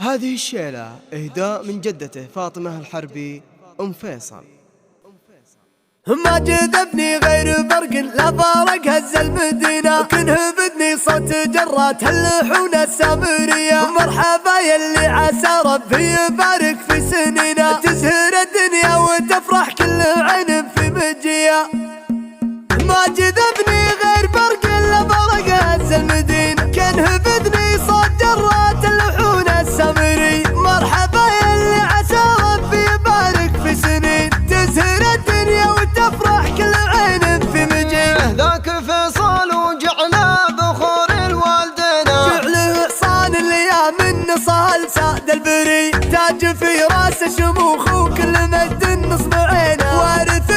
هذه الشيلة إهداء من جدته فاطمة الحربي أم فيصل. ما جذبني غير برق لا فارق هز المدينة، كنه بدني صوت جرات اللحون السامرية. مرحبا يلي عسى ربي يبارك في سنينا، تزهر الدنيا وتفرح كل عين في مجية. ما جذبني غير برق لا فارق هز المدينة، كنه بدني صوت جرات اللحون السامرية. مرحبا يلي عسى ربي يبارك في سنين، تزهر الدنيا وتفرح كل عين في مجيه. ذاك فيصل وجعله بخور الوالدنا، جعله حصان اللي من صال ساد البري، تاج في راس شموخ وكل مد نصب عينه. وارث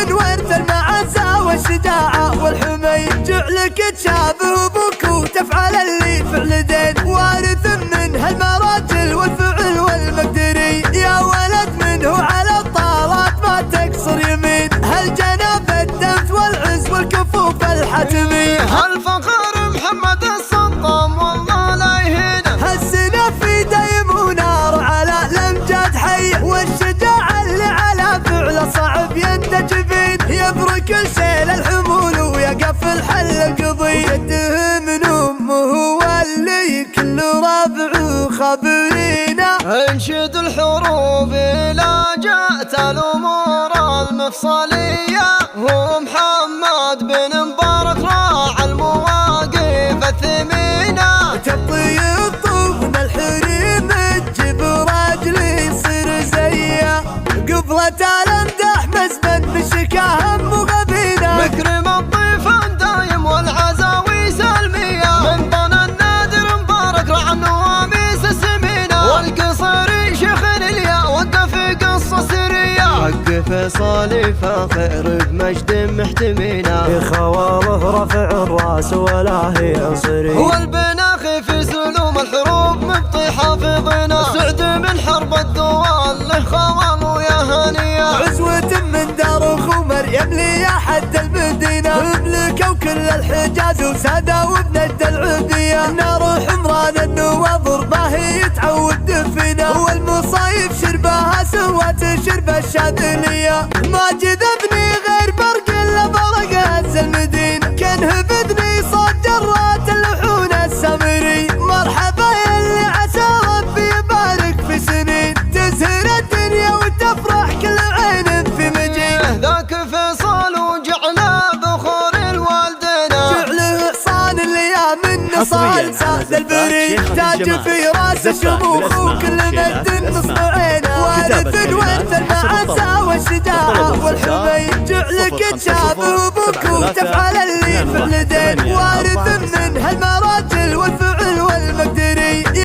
المعزة والشجاعة والحمي، جعلك تشابه ابوك وتفعل اللي فعل دين. وارث من هالمراجل والفعل والمقدري، يا ولد منه على الطارات ما تقصر يمين. هالجناب الدمت والعز والكفوف الحتمي، هالفخر محمد السلطان والله لا يهينه. هالسنة في دايم ونار على الامجاد حي، والشجاعة اللي على فعله صعب ينتج فين. يبرك كل شيل الحمول ويقف الحل القضي، وجده من امه هو اللي كل ربعه خبرينا. انشد الحروف إلى جاءت الأمور المفصلية، هو محمد بن مبارك راعى المواقف الثمينة. تبطي الطوفن الحريم تجيب راجل يصير زيه، قبلة الامدح مزبن بشكاه مغبينه. مكرم الضيف دايم والعزاوي سلمية، من ضن النادر مبارك رعى النواميس السمينة. والقصري شيخ اليا وقف قصة سرية، حق فيصل فاخر بمجد محتمينا، خواله رفع الراس ولا هي عنصري. هو البناخي في سلوم الحروب مبطي حافظنا. سعد من حرب الدوال له خوال ويا هنية، عزوة من دار خمر يملي يا حد المدينة. مملكة وكل الحجاز وسادة وابن الدلعودية، نار حمران النواظر باهي يتعود دفينة. والمصايف شربها سوات شرب الشاذلية. ما جذبني غير برق الا برق هز المدينة، كنه بدني صوت جرات اللحون السامري. مرحبا يلي عسى ربي يبارك في سنين، تزهر الدنيا وتفرح كل عين في مجيه. ذاك فيصل وجعله بخور الوالدنا، جعله حصان اللي من صال ساد البري، تاج في راس شموخ وكل مد نصب عينه. وارث المعزة والشجاعة والحمي، جعلك تشابه ابوك وتفعل اللي فعل دين.